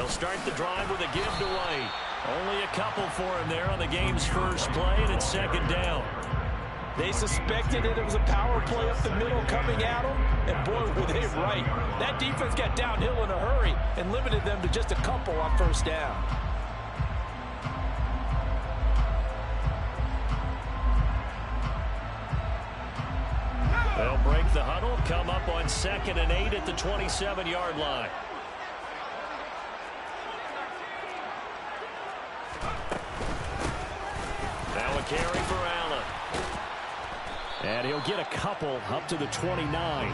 They'll start the drive with a give to White. Only a couple for him there on the game's first play, and it's second down. They suspected that it was a power play up the middle coming at them, and boy, were they right. That defense got downhill in a hurry and limited them to just a couple on first down. They'll break the huddle, come up on 2nd and 8 at the 27-yard line. Now a carry for Allen. And he'll get a couple up to the 29.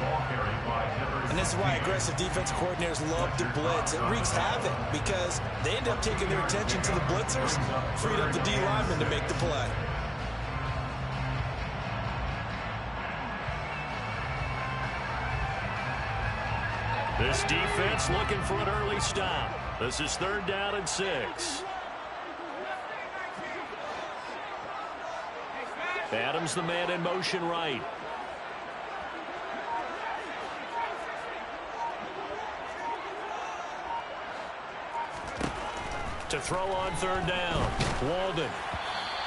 And this is why aggressive defensive coordinators love to blitz. It wreaks havoc because they end up taking their attention to the blitzers, freed up the D lineman to make the play. This defense looking for an early stop. This is 3rd down and 6. Adams the man in motion right. To throw on 3rd down. Walden.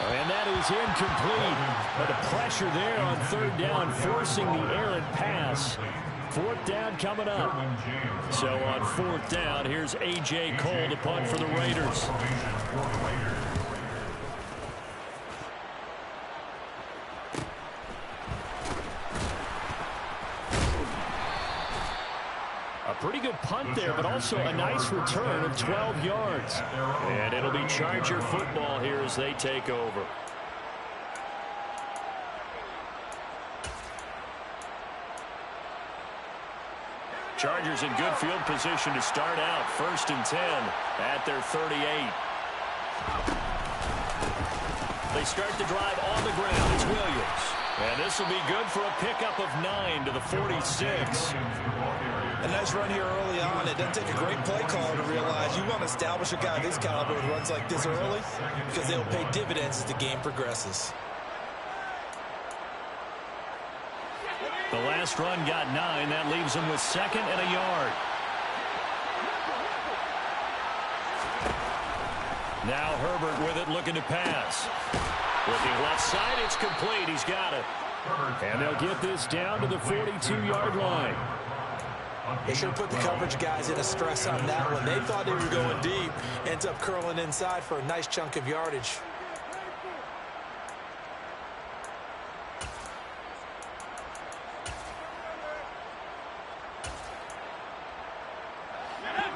And that is incomplete. But the pressure there on 3rd down, forcing the errant pass. 4th down coming up. So on 4th down, here's A.J. Cole to punt for the Raiders. A pretty good punt there, but also a nice return of 12 yards. And it'll be Charger football here as they take over. Chargers in good field position to start out. 1st and 10 at their 38. They start the drive on the ground. It's Williams. And this will be good for a pickup of 9 to the 46. A nice run here early on. It doesn't take a great play caller to realize you want to establish a guy of this caliber with runs like this early because they'll pay dividends as the game progresses. The last run got 9. That leaves him with 2nd and a yard. Now Herbert with it, looking to pass. Looking left side, it's complete. He's got it. And they'll get this down to the 42-yard line. They should have put the coverage guys in a stress on that one. They thought they were going deep. Ends up curling inside for a nice chunk of yardage.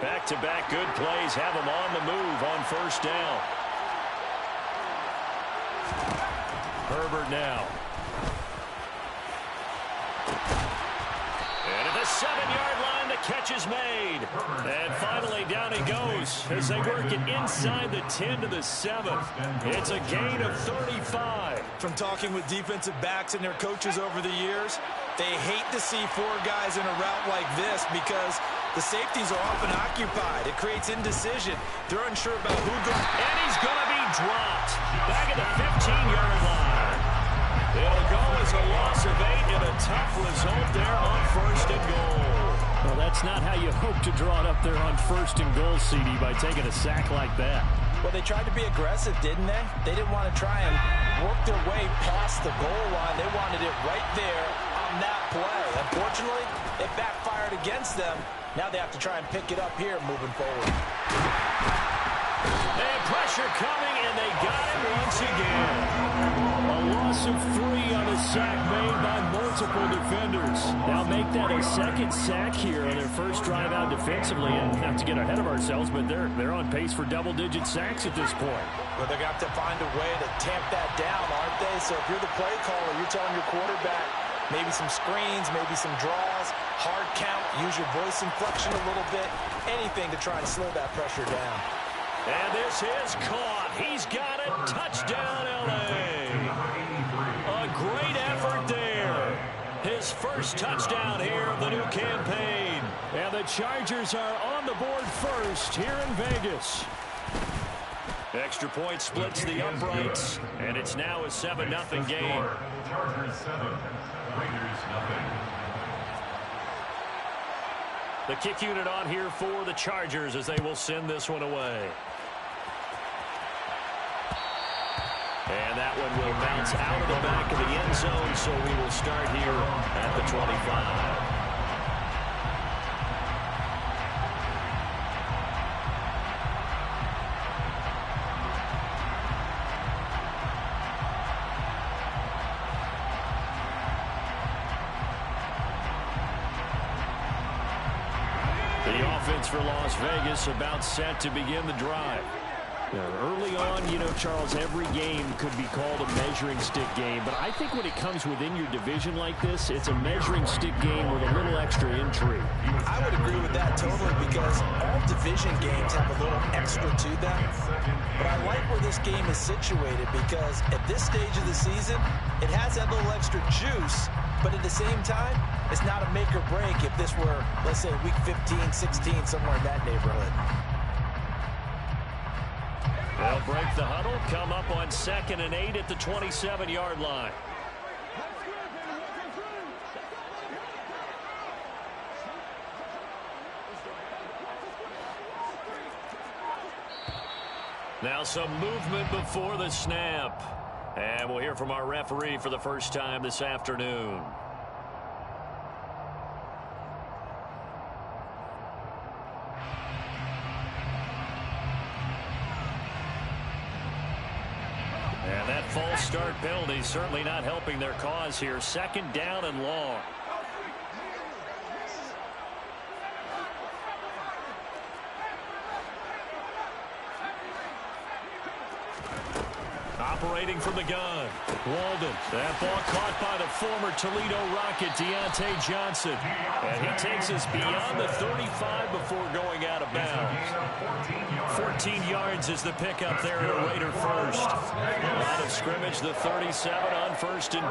Back-to-back good plays have him on the move on 1st down. Herbert now. And at the 7-yard line, the catch is made. And finally, down he goes as they work it inside the 10 to the 7. It's a gain of 35. From talking with defensive backs and their coaches over the years, they hate to see 4 guys in a route like this because the safeties are often occupied. It creates indecision. They're unsure about who goes. And he's going to be dropped back at the 15-yard line. It'll go as a loss of 8 and a tough result there on 1st and goal. Well, that's not how you hope to draw it up there on 1st and goal, CD, by taking a sack like that. Well, they tried to be aggressive, didn't they? They didn't want to try and work their way past the goal line. They wanted it right there on that play. Unfortunately, it backfired against them. Now they have to try and pick it up here moving forward. They have pressure coming, and they got him once again. A loss of 3 on a sack made by multiple defenders. Now make that a 2nd sack here on their first drive out defensively. And not to get ahead of ourselves, but they're on pace for double-digit sacks at this point. Well, they're going to have to find a way to tamp that down, aren't they? So if you're the play caller, you're telling your quarterback, maybe some screens, maybe some draws, hard count, use your voice inflection a little bit, anything to try and slow that pressure down. And this is caught. He's got it. Touchdown, L.A. A great effort there. His first touchdown here of the new campaign. And the Chargers are on the board first here in Vegas. Extra point splits the uprights, and it's now a 7-0 game. Chargers 7, Raiders 0. The kick unit on here for the Chargers as they will send this one away. And that one will bounce out of the back of the end zone, so we will start here at the 25. The offense for Las Vegas about set to begin the drive. Early on, Charles, every game could be called a measuring stick game, but I think when it comes within your division like this, it's a measuring stick game with a little extra intrigue. I would agree with that totally because all division games have a little extra to them. But I like where this game is situated because at this stage of the season, it has that little extra juice, but at the same time, it's not a make or break if this were, let's say, week 15, 16, somewhere in that neighborhood. They'll break the huddle, come up on 2nd and 8 at the 27-yard line. Now some movement before the snap. And we'll hear from our referee for the first time this afternoon. And that false start penalty certainly not helping their cause here. 2nd down and long. Operating from the gun, Walden. That ball caught by the former Toledo Rocket, Deontay Johnson. And he takes us beyond the 35 before going out of bounds. 14 yards is the pickup there at a Raider first. Line of scrimmage, the 37 on 1st and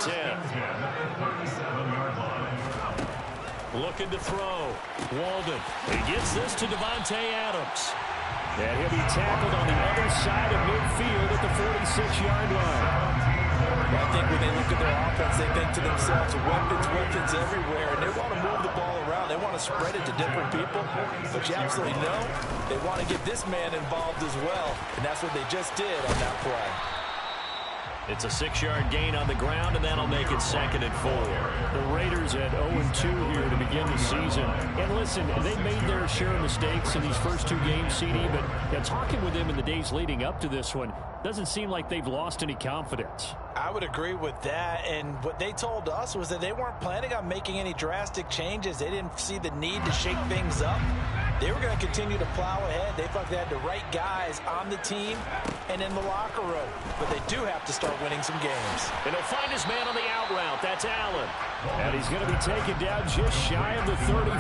10. Looking to throw. Walden. He gets this to Devontae Adams. And he'll be tackled on the other side of midfield at the 46-yard line. I think when they look at their offense, they think to themselves, weapons everywhere, and they want to move the ball around. They want to spread it to different people. But you absolutely know they want to get this man involved as well, and that's what they just did on that play. It's a 6-yard gain on the ground, and that'll make it 2nd and 4. The Raiders at 0-2 here to begin the season. And listen, they made their share of mistakes in these first 2 games, CD, but talking with them in the days leading up to this one, doesn't seem like they've lost any confidence. I would agree with that, and what they told us was that they weren't planning on making any drastic changes. They didn't see the need to shake things up. They were going to continue to plow ahead. They thought they had the right guys on the team and in the locker room. But they do have to start winning some games. And he'll find his man on the out route. That's Allen. And he's going to be taken down just shy of the 35.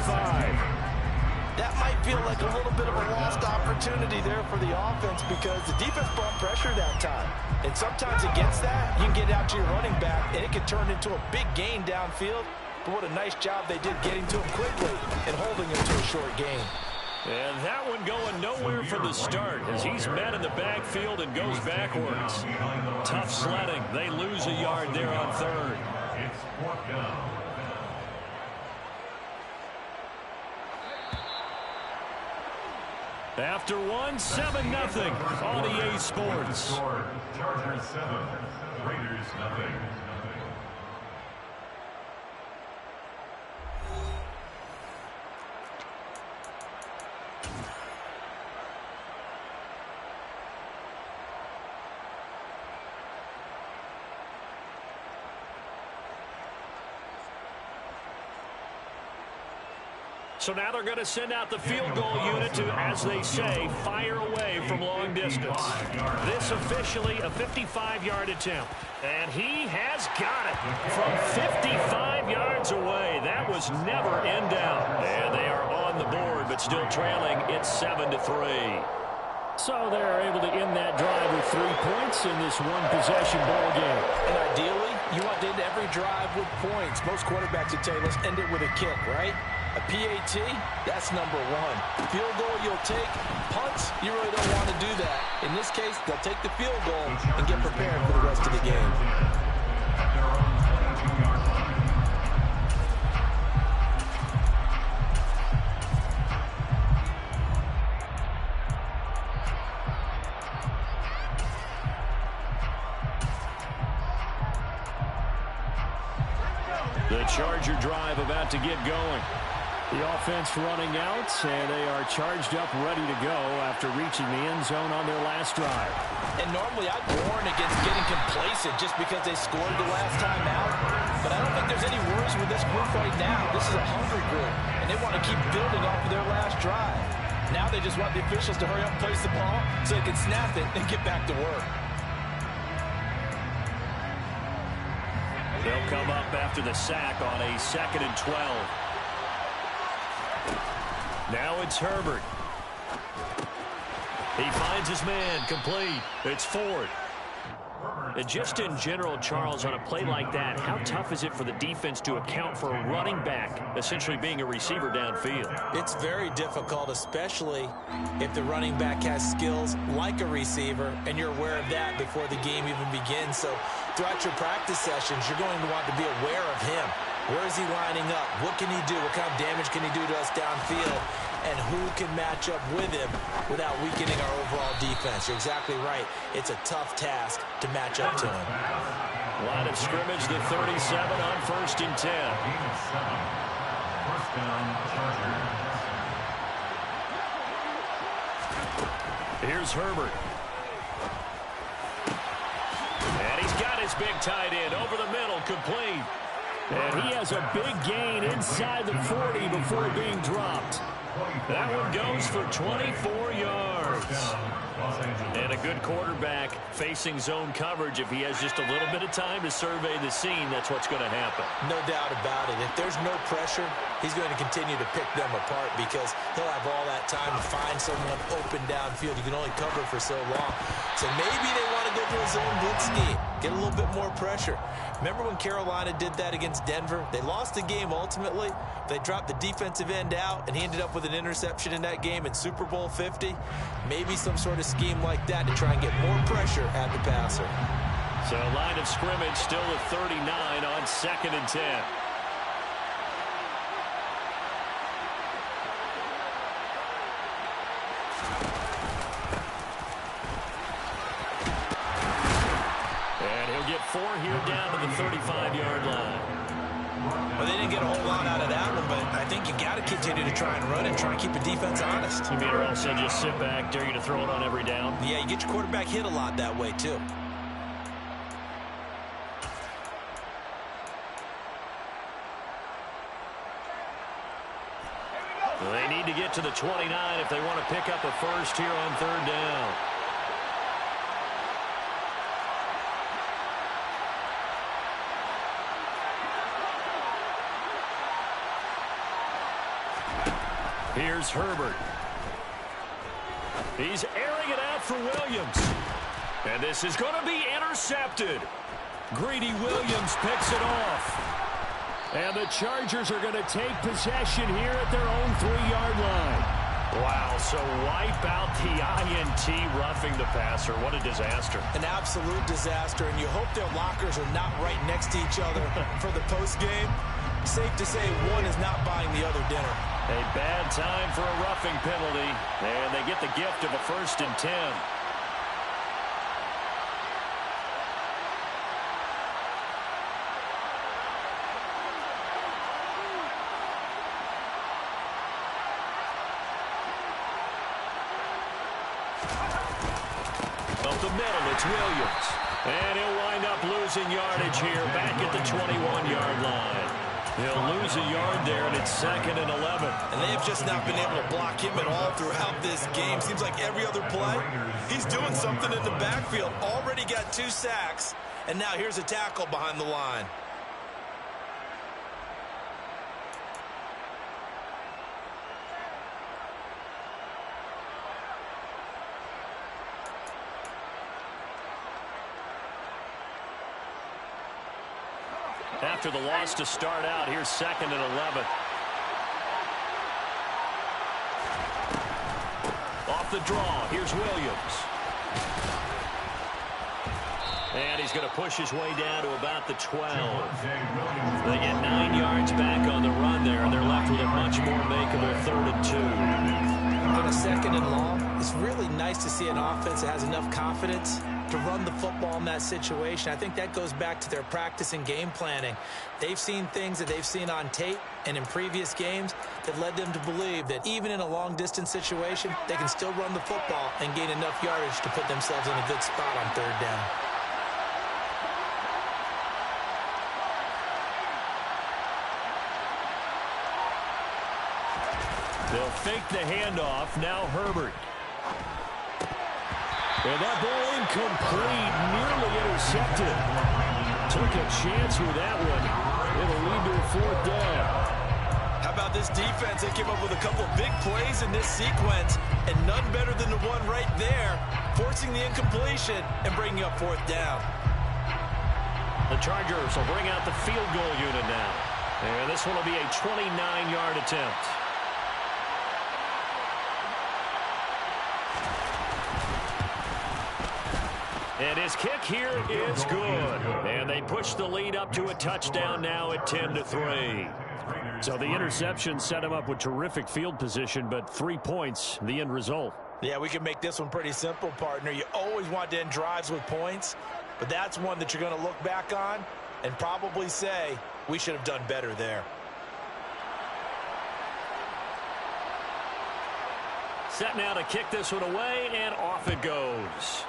That might feel like a little bit of a lost opportunity there for the offense because the defense brought pressure that time. And sometimes against that, you can get out to your running back, and it can turn into a big gain downfield. But what a nice job they did getting to him quickly and holding him to a short gain. And that one going nowhere from the start as he's met in the backfield and goes backwards. Tough sledding. They lose a yard there on 3rd. It's 4th down. After 7-0 on EA Sports. Chargers 7, Raiders 0. So now they're going to send out the field goal unit to, as they say, fire away from long distance. This officially a 55-yard attempt. And he has got it from 55 yards away. That was never in doubt. And they are on the board, but still trailing. It's 7-3. So they're able to end that drive with 3 points in this one-possession ball game. And ideally, you want to end every drive with points. Most quarterbacks would tell you, let's end it with a kick, right? A PAT, that's number 1. Field goal you'll take. Punts, you really don't want to do that. In this case, they'll take the field goal and get prepared for the rest of the game. The Charger drive about to get going. The offense running out, and they are charged up, ready to go after reaching the end zone on their last drive. And normally I'd warn against getting complacent just because they scored the last time out. But I don't think there's any worries with this group right now. This is a hungry group, and they want to keep building off of their last drive. Now they just want the officials to hurry up and place the ball so they can snap it and get back to work. They'll come up after the sack on a 2nd and 12. Now it's Herbert. He finds his man, complete. It's Ford. And just in general, Charles, on a play like that, how tough is it for the defense to account for a running back essentially being a receiver downfield? It's very difficult, especially if the running back has skills like a receiver, and you're aware of that before the game even begins. So throughout your practice sessions, you're going to want to be aware of him. Where is he lining up? What can he do? What kind of damage can he do to us downfield? And who can match up with him without weakening our overall defense? You're exactly right. It's a tough task to match up to him. Line of scrimmage, the 37 on 1st and 10. First down, Chargers. Here's Herbert. And he's got his big tight end over the middle, complete. And he has a big gain inside the 40 before being dropped. That one goes for 24 yards. And a good quarterback facing zone coverage. If he has just a little bit of time to survey the scene, that's what's going to happen. No doubt about it. If there's no pressure, he's going to continue to pick them apart because he'll have all that time to find someone open downfield. You can only cover for so long. So maybe they want to go to a zone blitz scheme, get a little bit more pressure. Remember when Carolina did that against Denver? They lost the game ultimately. They dropped the defensive end out, and he ended up with an interception in that game in Super Bowl 50. Maybe some sort of scheme like that to try and get more pressure at the passer. So line of scrimmage still at 39 on 2nd and 10. Get 4 here down to the 35-yard line. Well, they didn't get a whole lot out of that one, but I think you got to continue to try and run and try and keep the defense honest. You mean or else they just sit back, dare you to throw it on every down? Yeah, you get your quarterback hit a lot that way, too. They need to get to the 29 if they want to pick up a first here on 3rd down. Here's Herbert. He's airing it out for Williams. And this is going to be intercepted. Greedy Williams picks it off. And the Chargers are going to take possession here at their own 3-yard line. Wow, so wipe out the INT roughing the passer. What a disaster. An absolute disaster, and you hope their lockers are not right next to each other for the postgame. Safe to say one is not buying the other dinner. A bad time for a roughing penalty, and they get the gift of a 1st and 10. Up the middle, it's Williams. And he'll wind up losing yardage here back at the 21-yard line. He'll lose a yard there, and it's 2nd and 11. And they have just not been able to block him at all throughout this game. Seems like every other play, he's doing something in the backfield. Already got 2 sacks, and now here's a tackle behind the line. After the loss to start out, here's 2nd and 11. Off the draw, here's Williams. And he's going to push his way down to about the 12. They get 9 yards back on the run there, and they're left with a much more makeable 3rd and 2. On a 2nd and long, it's really nice to see an offense that has enough confidence to run the football in that situation. I think that goes back to their practice and game planning. They've seen things that they've seen on tape and in previous games that led them to believe that even in a long-distance situation, they can still run the football and gain enough yardage to put themselves in a good spot on 3rd down. They'll fake the handoff. Now Herbert. And that ball incomplete, nearly intercepted. Took a chance with that one. It'll lead to a 4th down. How about this defense? They came up with a couple big plays in this sequence, and none better than the one right there, forcing the incompletion and bringing up 4th down. The Chargers will bring out the field goal unit now. And this one will be a 29-yard attempt. And his kick here is good. And they push the lead up to a touchdown now at 10-3. So the interception set him up with terrific field position, but 3 points, the end result. Yeah, we can make this one pretty simple, partner. You always want to end drives with points, but that's one that you're going to look back on and probably say, we should have done better there. Set now to kick this one away, and off it goes.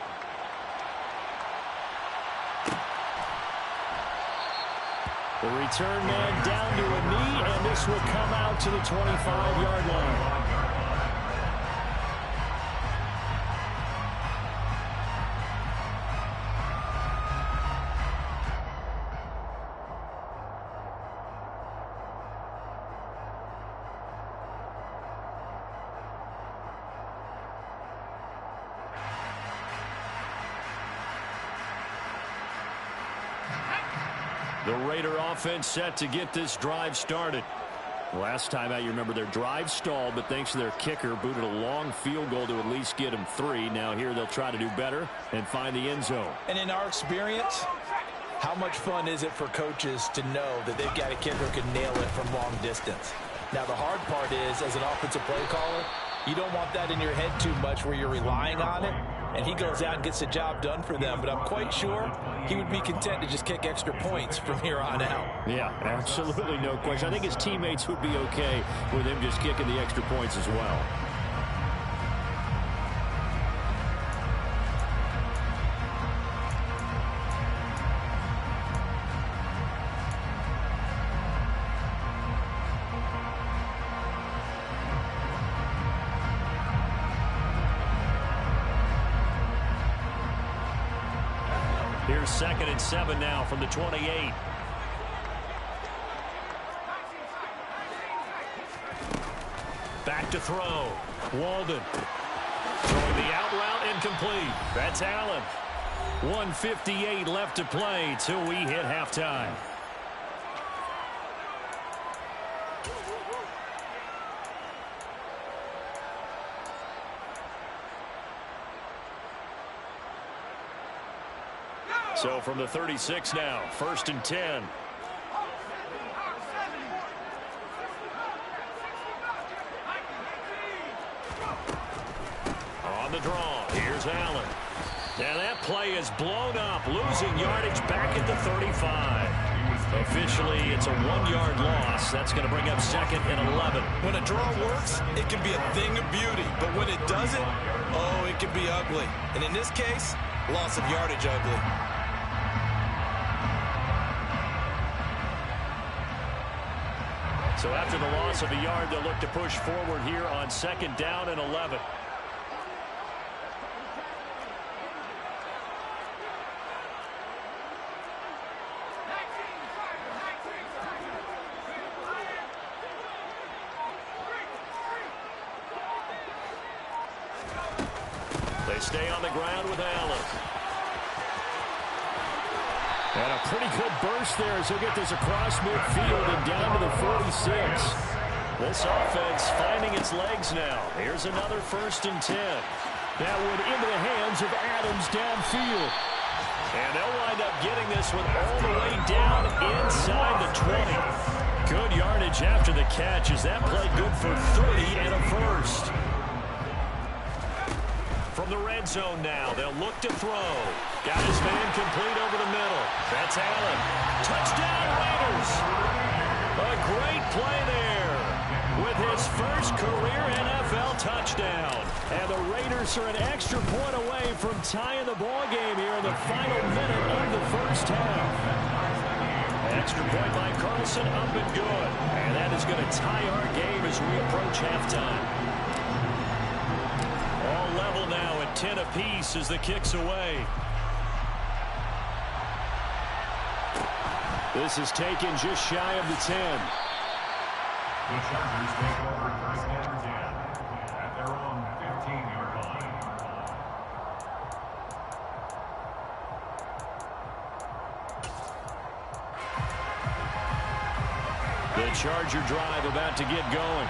The return man down to a knee, and this will come out to the 25-yard line. The Raider offense set to get this drive started. Last time out, you remember their drive stalled, but thanks to their kicker, booted a long field goal to at least get them 3. Now here they'll try to do better and find the end zone. And in our experience, how much fun is it for coaches to know that they've got a kicker who can nail it from long distance? Now, the hard part is, as an offensive play caller, you don't want that in your head too much where you're relying on it, and he goes out and gets the job done for them. But I'm quite sure he would be content to just kick extra points from here on out. Yeah, absolutely no question. I think his teammates would be okay with him just kicking the extra points as well. Here's 2nd and 7 now from the 28. Back to throw. Walden. Throwing the out route incomplete. That's Allen. 1:58 left to play till we hit halftime. So from the 36 now, 1st and 10. On the draw, here's Allen. And that play is blown up, losing yardage back at the 35. Officially, it's a 1-yard loss. That's going to bring up 2nd and 11. When a draw works, it can be a thing of beauty. But when it doesn't, oh, it can be ugly. And in this case, loss of yardage ugly. So after the loss of a yard, they'll look to push forward here on 2nd down and 11. They stay on the ground with Allen. And a pretty good burst there as he'll get this across midfield and down to the 46. This offense finding its legs now. Here's another 1st and 10. That one into the hands of Adams downfield. And they'll wind up getting this one all the way down inside the 20. Good yardage after the catch as that play good for 30 and a first. From the red zone now, they'll look to throw. Got his man complete over the middle. That's Allen. Touchdown Raiders. A great play there with his first career NFL touchdown. And the Raiders are an extra point away from tying the ball game here in the final minute of the first half. Extra point by Carlson, up and good. And that is going to tie our game as we approach halftime. All level now at 10 apiece as the kick's away. This is taken just shy of the 10. The Chargers take over first and 10 at their own 15-yard line. The Charger drive about to get going.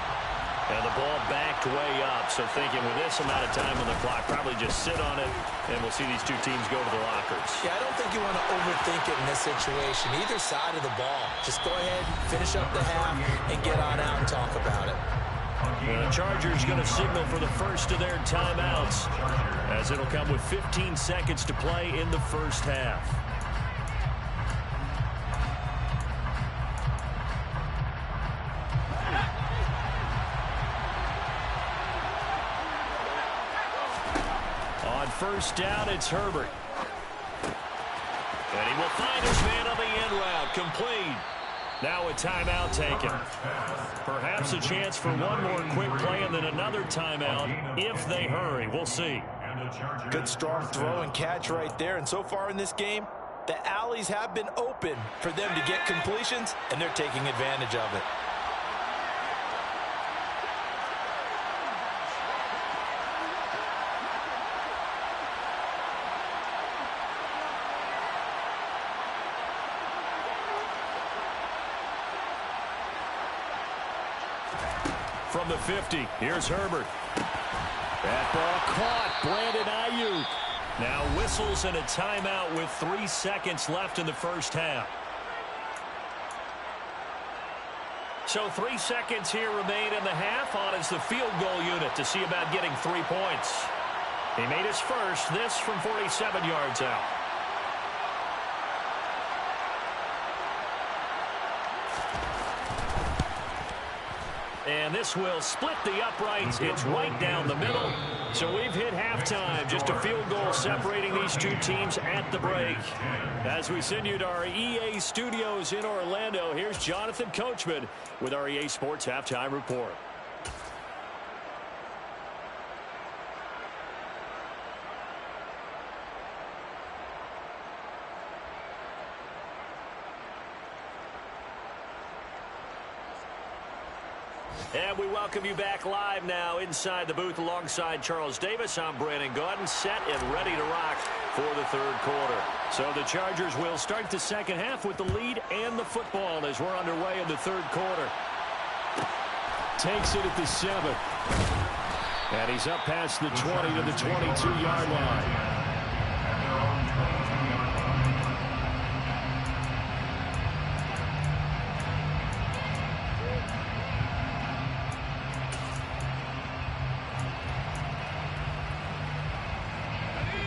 And the ball backed way up. So thinking with this amount of time on the clock, probably just sit on it, and we'll see these two teams go to the lockers. Yeah, I don't think you want to overthink it in this situation. Either side of the ball. Just go ahead, finish up the half, and get on out and talk about it. And the Chargers going to signal for the first of their timeouts, as it'll come with 15 seconds to play in the first half. First down, it's Herbert. And he will find his man on the end route, complete. Now a timeout taken. Perhaps a chance for one more quick play and then another timeout if they hurry. We'll see. Good strong throw and catch right there. And so far in this game, the alleys have been open for them to get completions, and they're taking advantage of it. From the 50, here's Herbert. That ball caught. Brandon Ayuk. Now whistles and a timeout with 3 seconds left in the first half. So 3 seconds here remain in the half on as the field goal unit to see about getting 3 points. He made his first, this from 47 yards out. And this will split the uprights. It's right down the middle. So we've hit halftime. Just a field goal separating these two teams at the break. As we send you to our EA studios in Orlando, here's Jonathan Coachman with our EA Sports Halftime Report. And we welcome you back live now inside the booth alongside Charles Davis. I'm Brandon Gaudin, set and ready to rock for the third quarter. So the Chargers will start the second half with the lead and the football as we're underway in the third quarter. Takes it at the 7. And he's up past the 20 to the 22-yard line.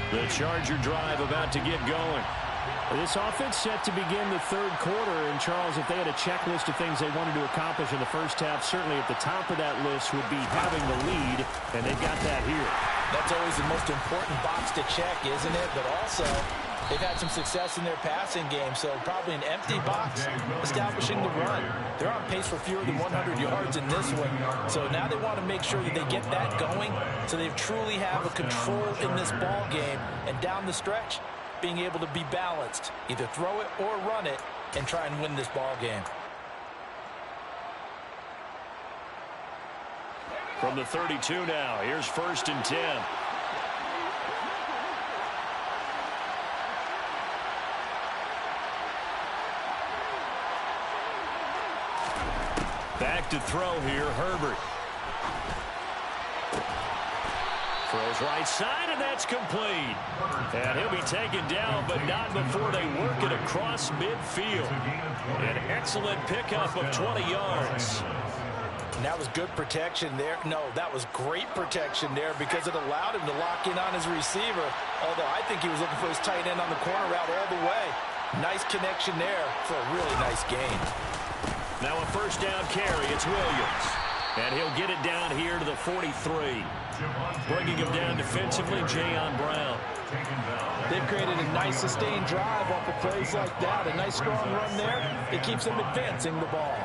The Charger drive about to get going. This offense set to begin the third quarter. And, Charles, if they had a checklist of things they wanted to accomplish in the first half, certainly at the top of that list would be having the lead, and they've got that here. That's always the most important box to check, isn't it? But also, they've had some success in their passing game, so probably an empty box establishing the run. They're on pace for fewer than 100 yards in this one, so now they want to make sure that they get that going so they truly have a control in this ball game, and down the stretch, being able to be balanced, either throw it or run it, and try and win this ball game. From the 32 now, here's 1st and 10. Back to throw here, Herbert. Throws right side, and that's complete. And he'll be taken down, but not before they work it across midfield. An excellent pickup of 20 yards. And that was good protection there. No, that was great protection there because it allowed him to lock in on his receiver. Although I think he was looking for his tight end on the corner route all the way. Nice connection there for a really nice gain. Now a first down carry. It's Williams. And he'll get it down here to the 43. Bringing him down defensively, Jayon Brown. They've created a nice sustained drive off of plays like that. A nice strong run there. It keeps them advancing the ball.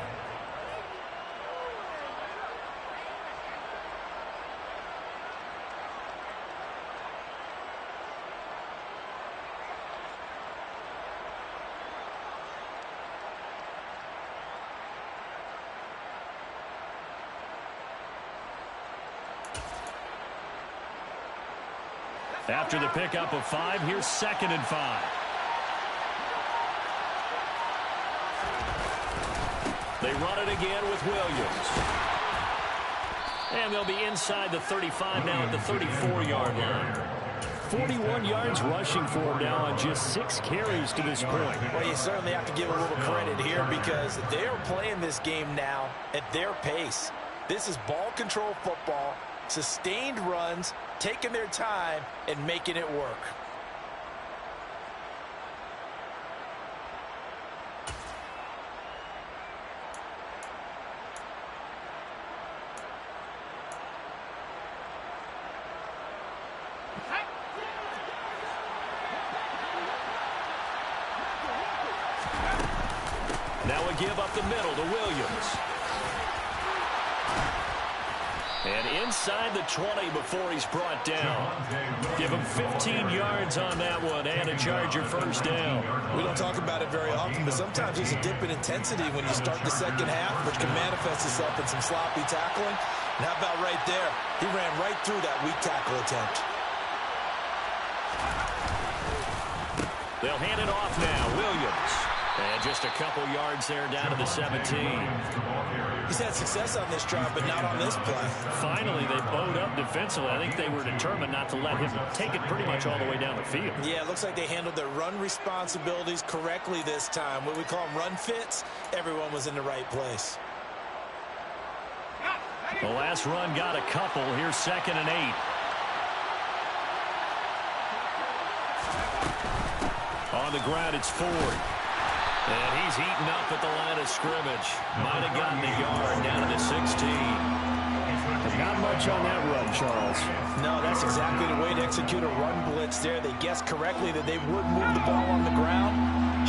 After the pickup of 5, here's 2nd and 5. They run it again with Williams. And they'll be inside the 35 now at the 34-yard line. 41 yards rushing for him now on just 6 carries to this point. Well, you certainly have to give a little credit here because they are playing this game now at their pace. This is ball control football, sustained runs, taking their time and making it work. Now a give up the middle to Williams. And inside the 20 before he's brought down. Give him 15 yards on that one and a Charger first down. We don't talk about it very often, but sometimes there's a dip in intensity when you start the second half, which can manifest itself in some sloppy tackling. And how about right there? He ran right through that weak tackle attempt. They'll hand it off now. Williams. And just a couple yards there down to the 17. He's had success on this drive, but not on this play. Finally, they bowed up defensively. I think they were determined not to let him take it pretty much all the way down the field. Yeah, it looks like they handled their run responsibilities correctly this time. What we call them run fits, everyone was in the right place. The last run got a couple. Here's 2nd and 8. On the ground, it's Ford. And he's eaten up at the line of scrimmage. Might have gotten a yard down to the 16. Not much on that run, Charles. No, that's exactly the way to execute a run blitz there. They guessed correctly that they would move the ball on the ground,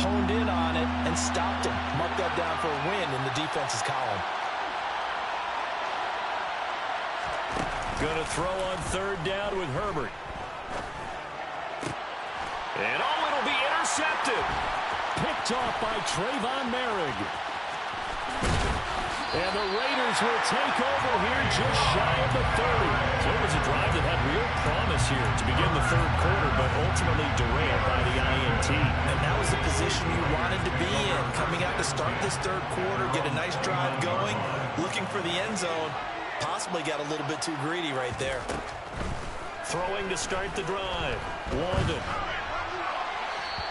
honed in on it, and stopped him. Marked that down for a win in the defense's column. Going to throw on 3rd down with Herbert. And it'll be intercepted. Picked off by Trayvon Merrick. And the Raiders will take over here just shy of the 30. So it was a drive that had real promise here to begin the 3rd quarter, but ultimately derailed by the INT. And that was the position you wanted to be in. Coming out to start this 3rd quarter, get a nice drive going, looking for the end zone. Possibly got a little bit too greedy right there. Throwing to start the drive. Walden.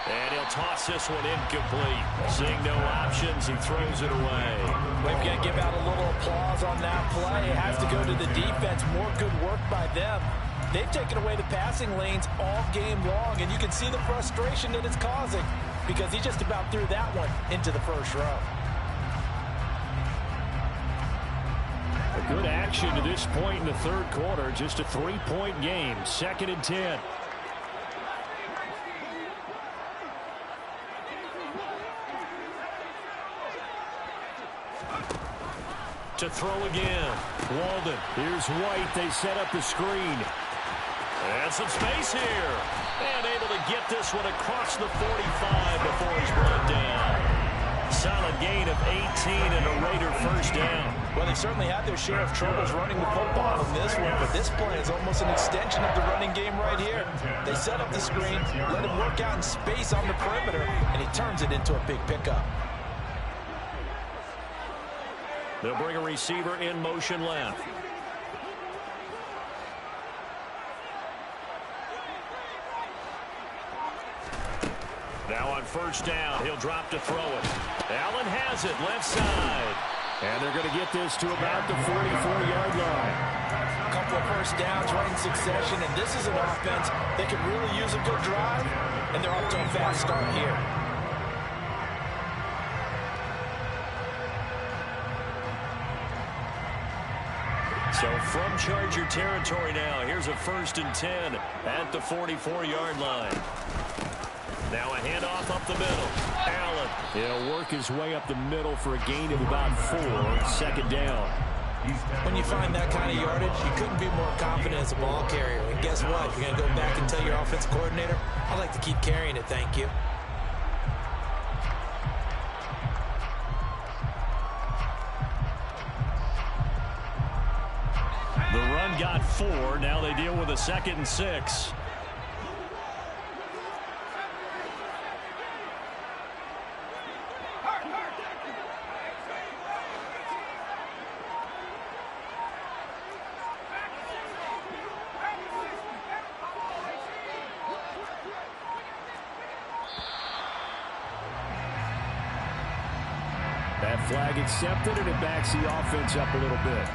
And he'll toss this one incomplete. Seeing no options, he throws it away. We've got to give out a little applause on that play. It has to go to the defense. More good work by them. They've taken away the passing lanes all game long, and you can see the frustration that it's causing because he just about threw that one into the first row. A good action to this point in the 3rd quarter. Just a 3-point game. 2nd and 10. To throw again. Walden. Here's White. They set up the screen. And some space here. And able to get this one across the 45 before he's brought down. Solid gain of 18 and a Raider first down. Well, they certainly had their share of troubles running the football in this one, but this play is almost an extension of the running game right here. They set up the screen, let him work out in space on the perimeter, and he turns it into a big pickup. They'll bring a receiver in motion left. Now on first down, he'll drop to throw it. Allen has it, left side. And they're going to get this to about the 44-yard line. A couple of first downs right in succession, and this is an offense that could really use a good drive, and they're off to a fast start here. So from Charger territory now, here's a 1st and 10 at the 44-yard line. Now a handoff up the middle. Allen. He'll work his way up the middle for a gain of about 4. 2nd down. When you find that kind of yardage, you couldn't be more confident as a ball carrier. And guess what? You're going to go back and tell your offensive coordinator, I'd like to keep carrying it, thank you. The run got 4. Now they deal with a 2nd and 6. That flag accepted, and it backs the offense up a little bit.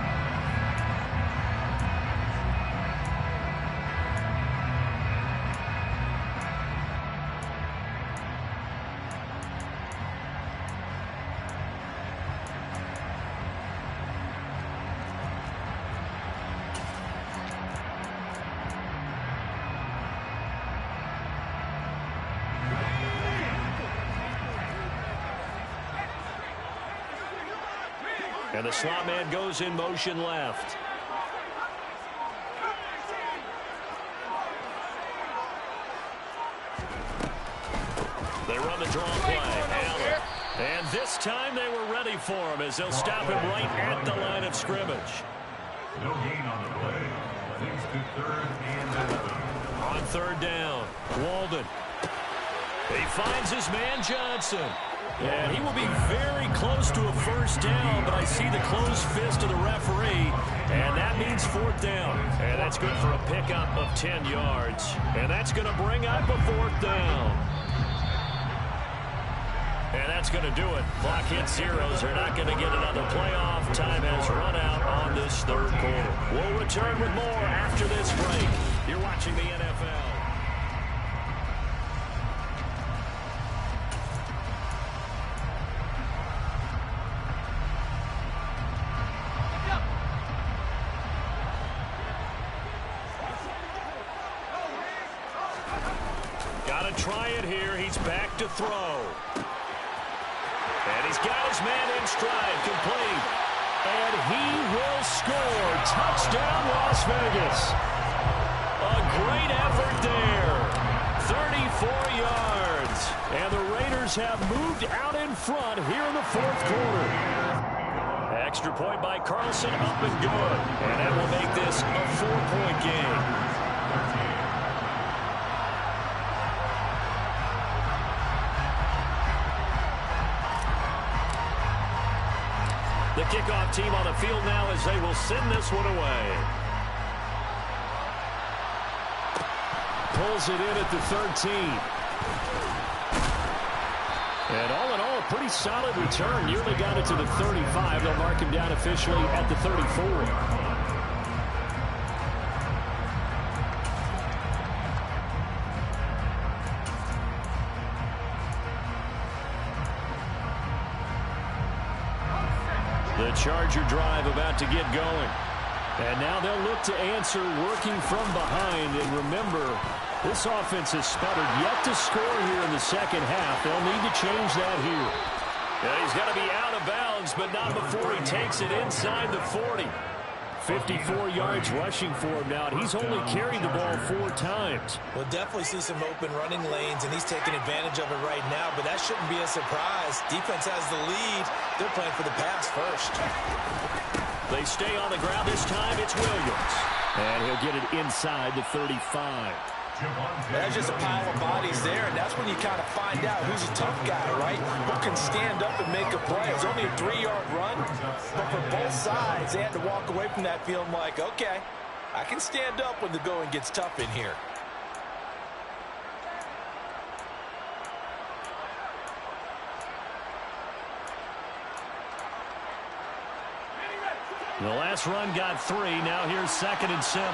And the slot man goes in motion left. They run the draw play. Allen. And this time they were ready for him as they'll stop him right at the line of scrimmage. No gain on the play. Things to 3rd and 11. On 3rd down, Walden. He finds his man Johnson. And he will be very close to a 1st down, but I see the closed fist of the referee, and that means 4th down. And that's good for a pickup of 10 yards. And that's going to bring up a 4th down. And that's going to do it. Clock hits zeros. They're not going to get another playoff. Time has run out on this 3rd quarter. We'll return with more after this break. You're watching the NFL. Try it here. He's back to throw. And he's got his man in stride, complete. And he will score. Touchdown, Las Vegas. A great effort there. 34 yards. And the Raiders have moved out in front here in the 4th quarter. Extra point by Carlson, up and good. And that will make this a 4-point game. The kickoff team on the field now as they will send this one away. Pulls it in at the 13. And all in all, a pretty solid return. Nearly got it to the 35. They'll mark him down officially at the 34. The Charger drive about to get going. And now they'll look to answer working from behind. And remember, this offense has sputtered yet to score here in the 2nd half. They'll need to change that here. Yeah, he's got to be out of bounds, but not before he takes it inside the 40. 54 yards rushing for him now, and he's only carried the ball 4 times. We'll definitely see some open running lanes, and he's taking advantage of it right now, but that shouldn't be a surprise. Defense has the lead. They're playing for the pass first. They stay on the ground this time. It's Williams. And he'll get it inside the 35. There's just a pile of bodies there, and that's when you kind of find out who's a tough guy, right? Who can stand up and make a play. It was only a 3-yard run, but for both sides, they had to walk away from that feeling like, okay, I can stand up when the going gets tough in here. The last run got 3. Now here's 2nd and 7.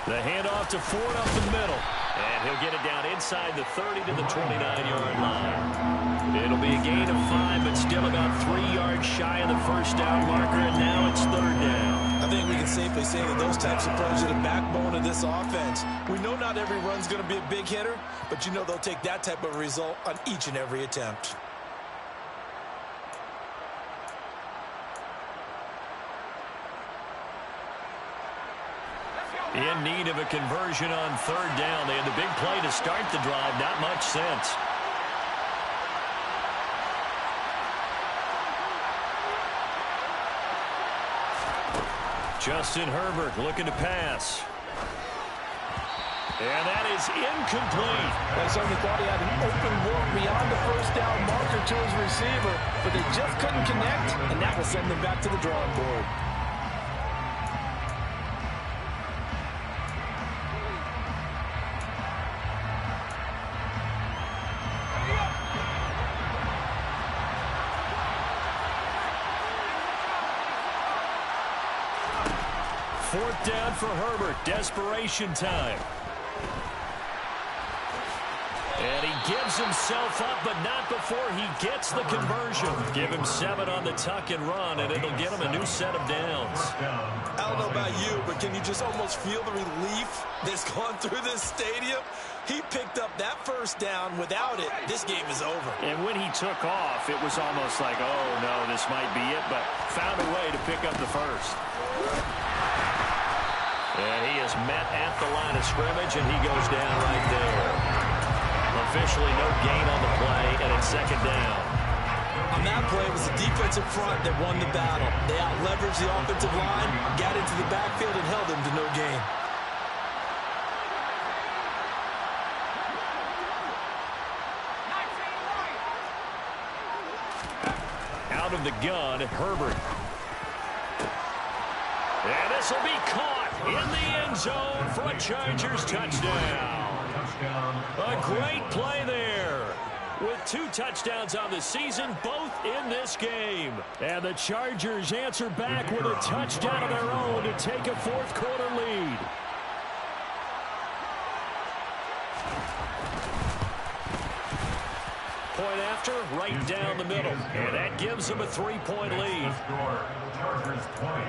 The handoff to Ford up the middle. And he'll get it down inside the 30 to the 29-yard line. It'll be a gain of 5, but still about 3 yards shy of the first down marker, and now it's 3rd down. I think we can safely say that those types of plays are the backbone of this offense. We know not every run's going to be a big hitter, but you know they'll take that type of result on each and every attempt. In need of a conversion on 3rd down. They had the big play to start the drive. Not much sense. Justin Herbert looking to pass. And that is incomplete. They certainly thought he had an open look beyond the first down marker to his receiver, but they just couldn't connect, and that will send them back to the drawing board. Fourth down for Herbert. Desperation time. And he gives himself up, but not before he gets the conversion. Give him 7 on the tuck and run, and it'll get him a new set of downs. I don't know about you, but can you just almost feel the relief that's gone through this stadium? He picked up that first down. Without it, this game is over. And when he took off, it was almost like, oh, no, this might be it, but found a way to pick up the first. And he is met at the line of scrimmage, and he goes down right there. Officially no gain on the play, and it's 2nd down. On that play, it was the defensive front that won the battle. They out-leveraged the offensive line, got into the backfield, and held him to no gain. Out of the gun, Herbert. And this will be caught in the end zone for a Chargers touchdown. A great play there. With 2 touchdowns on the season, both in this game. And the Chargers answer back with a touchdown of their own to take a 4th quarter lead. Point after, right down the middle. And that gives them a 3-point lead. Chargers 20,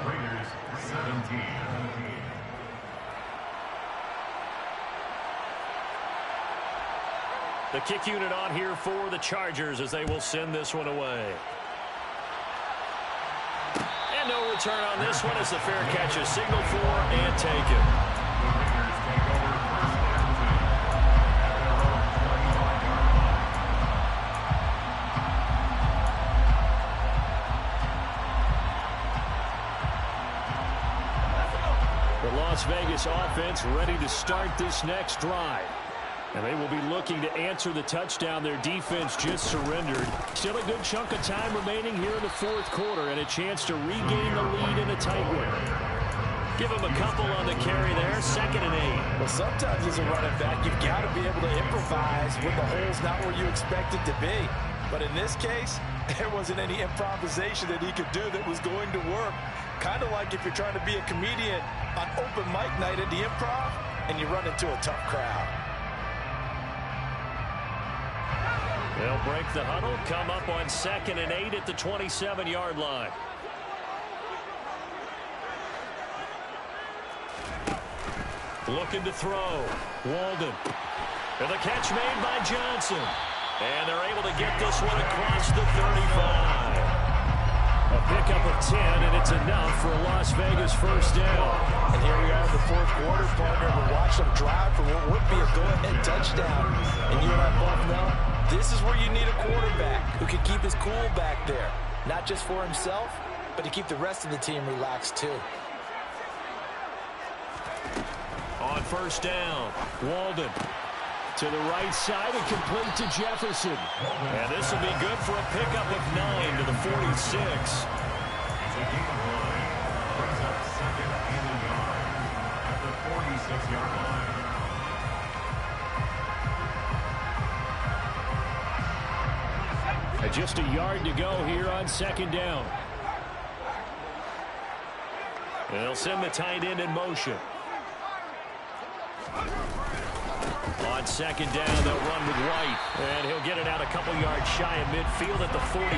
Raiders 17. The kick unit on here for the Chargers as they will send this one away. And no return on this one as the fair catch is signaled for and taken. The Las Vegas offense ready to start this next drive. And they will be looking to answer the touchdown their defense just surrendered. Still a good chunk of time remaining here in the 4th quarter and a chance to regain the lead in a tight one. Give him a couple on the carry there, 2nd and 8. Well, sometimes as a running back, you've got to be able to improvise when the hole's not where you expect it to be. But in this case, there wasn't any improvisation that he could do that was going to work. Kind of like if you're trying to be a comedian on open mic night at the Improv and you run into a tough crowd. They'll break the huddle, come up on 2nd and 8 at the 27-yard line. Looking to throw. Walden. And the catch made by Johnson. And they're able to get this one across the 35. A pickup of 10, and it's enough for a Las Vegas first down. And here we are in the 4th quarter, partner. We watch them drive for what would be a go-ahead touchdown. And you and I both know this is where you need a quarterback who can keep his cool back there. Not just for himself, but to keep the rest of the team relaxed too. On first down, Walden. To the right side and complete to Jefferson. And this will be good for a pickup of 9 to the 46. At the 46-yard line. And just a yard to go here on second down. They'll send the tight end in motion. On second down, they'll run with White. And he'll get it out a couple yards shy of midfield at the 48.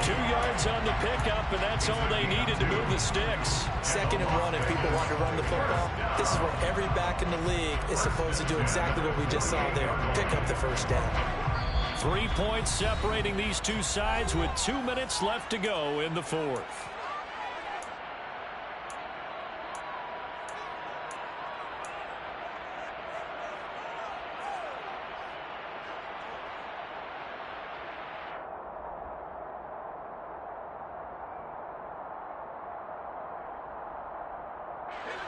2 yards on the pickup, and that's all they needed to move the sticks. 2nd and 1, if people want to run the football, this is where every back in the league is supposed to do exactly what we just saw there. Pick up the first down. 3 points separating these two sides with 2 minutes left to go in the fourth.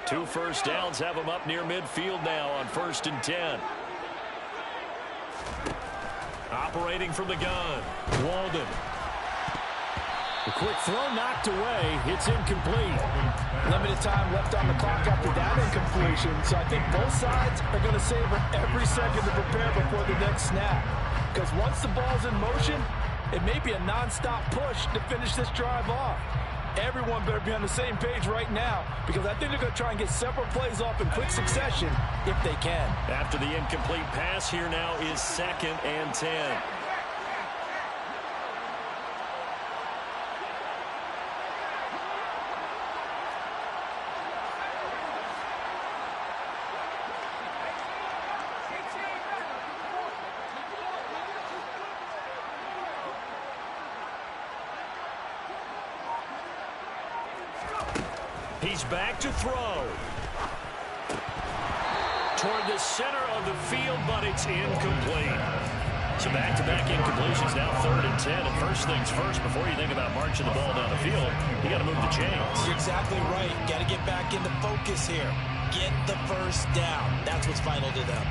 Two first downs have them up near midfield now on 1st and 10. Operating from the gun, Walden. The quick throw knocked away. It's incomplete. Limited time left on the clock after that incompletion, so I think both sides are going to savor every second to prepare before the next snap. Because once the ball's in motion, it may be a non-stop push to finish this drive off. Everyone better be on the same page right now, because I think they're going to try and get several plays off in quick succession if they can. After the incomplete pass, here now is 2nd and 10. He's back to throw. Toward the center of the field, but it's incomplete. So back-to-back incompletions, now 3rd and 10. And first things first, before you think about marching the ball down the field, you got to move the chains. You're exactly right. Got to get back into focus here. Get the first down. That's what's vital to them.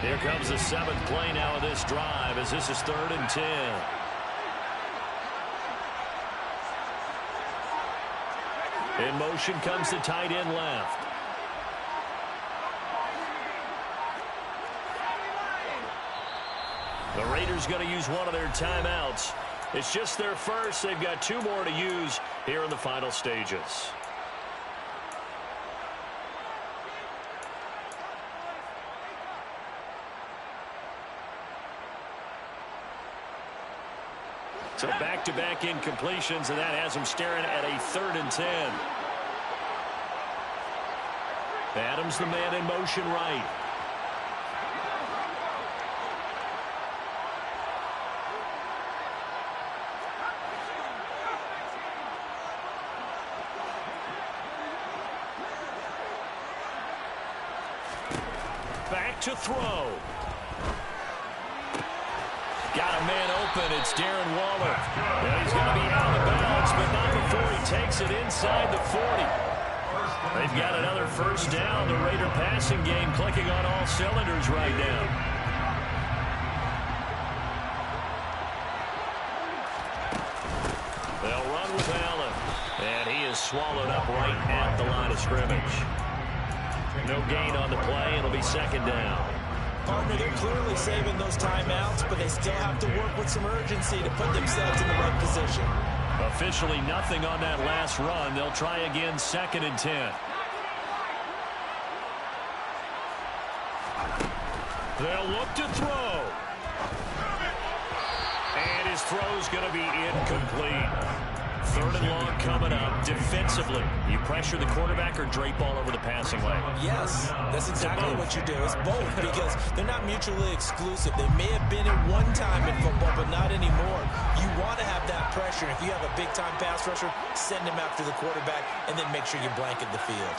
Here comes the 7th play now of this drive, as this is 3rd and 10. In motion comes the tight end left. The Raiders going to use one of their timeouts. It's just their first. They've got 2 more to use here in the final stages. So back-to-back incompletions, and that has them staring at a 3rd and 10. Adams, the man in motion right. Back to throw. Got a man open. It's Darren Waller. And he's going to be out of bounds, but not before he takes it inside the 40. They've got another first down. The Raider passing game clicking on all cylinders right now. They'll run with Allen. And he is swallowed up right at the line of scrimmage. No gain on the play. It'll be 2nd down. Partner, they're clearly saving those timeouts, but they still have to work with some urgency to put themselves in the right position. Officially nothing on that last run. They'll try again, 2nd and 10. They'll look to throw. And his throw's going to be incomplete. 3rd and long coming up. Defensively, you pressure the quarterback or drape all over the passing lane? Yes, that's exactly what you do. It's both, because they're not mutually exclusive. They may have been at one time in football, but not anymore. You want to have that pressure. If you have a big-time pass rusher, send him after the quarterback, and then make sure you blanket the field.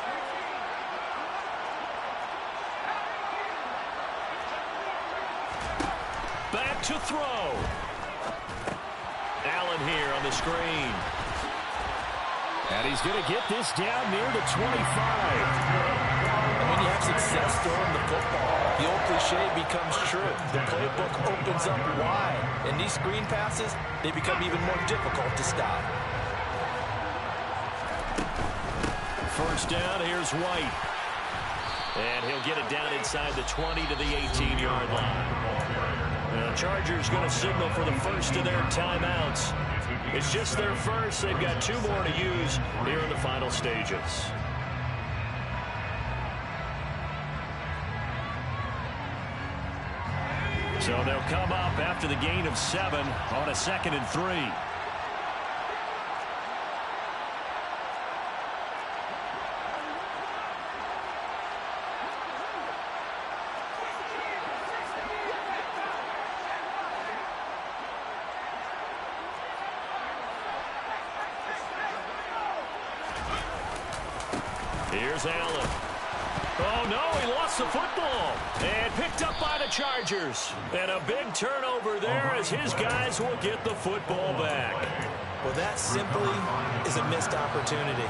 Back to throw. Allen here on the screen. And he's going to get this down near the 25. And when you have success throwing the football, the old cliche becomes true. The playbook opens up wide, and these screen passes, they become even more difficult to stop. First down, here's White. And he'll get it down inside the 20 to the 18-yard line. The Chargers going to signal for the first of their timeouts. It's just their first. They've got 2 more to use here in the final stages. So they'll come up after the gain of 7 on a 2nd and 3. Here's Allen. Oh, no, he lost the football. And picked up by the Chargers. And a big turnover there as his guys will get the football back. Well, that simply is a missed opportunity.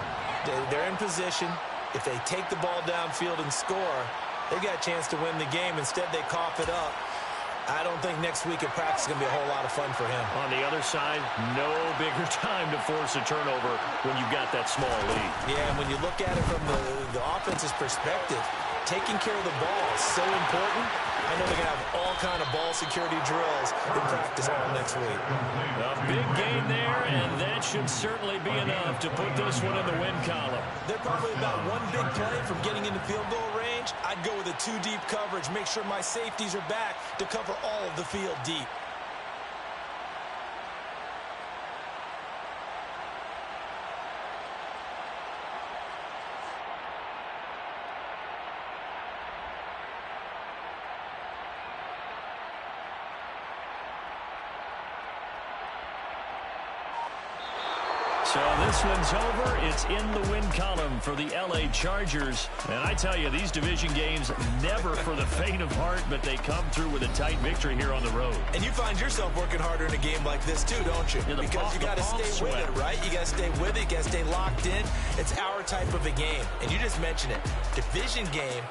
They're in position. If they take the ball downfield and score, they got a chance to win the game. Instead, they cough it up. I don't think next week at practice is going to be a whole lot of fun for him. On the other side, no bigger time to force a turnover when you've got that small lead. Yeah, and when you look at it from the offense's perspective, taking care of the ball is so important. I know they're going to have all kind of ball security drills in practice all next week. A big gain there, and that should certainly be enough to put this one in the win column. They're probably about one big play from getting into field goal range. I'd go with a 2-deep coverage, make sure my safeties are back to cover all of the field deep. So this one's over. It's in the win column for the L.A. Chargers. And I tell you, these division games, never for the faint of heart, but they come through with a tight victory here on the road. And you find yourself working harder in a game like this too, don't you? Yeah, because you got to stay with it, right? You got to stay with it. You got to stay locked in. It's our type of a game. And you just mentioned it. Division game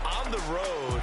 on the road.